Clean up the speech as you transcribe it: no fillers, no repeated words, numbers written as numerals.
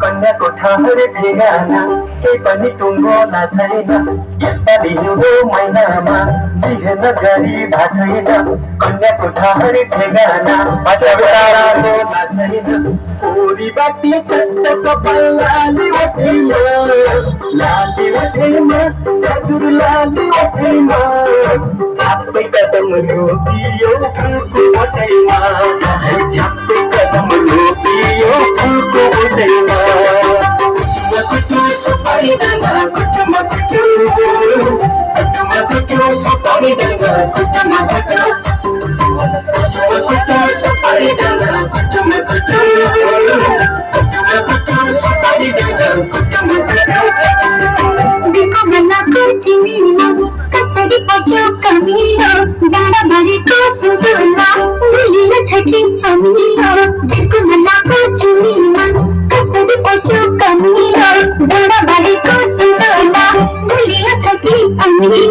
कन्याको ठाउँ ठेगाना केही पनि टुङ्गोला छैन। यसपालि हिउँदो महिनामा बिहे नगरी छैन। कन्याको ठाउँ ठेगाना टुङ्गोला छैन। ओरी बाटी चट्ट कपाल लाली ओठैमा, लाली ओठैमा, हजुर लाली ओठैमा, छाप्पै कदम रोकियो फुलको ओठैमा, छाप्पै कदम रोकियो फुलको ओठैमा। कुटुमा सुपारी दाना कुटुमा कुटु, कुटुमा कुटु सुपारी दाना कुटुमा कुटु, कुटुमा सुपारी दाना कुटुमा कुटु, कुटुमा कुटु सुपारी दाना कुटुमा कुटु। देखो मनाको चिनीमा कसरी पर्छ कमिलो, डाँडा भरेको सुगुरमा भुलिन छ कि हामीलो। देखो मनाको चिनीमा कसरी पर्छ कमिलो, डाँडा भरेको सुगुरमा भुलिन छ कि हामीलो।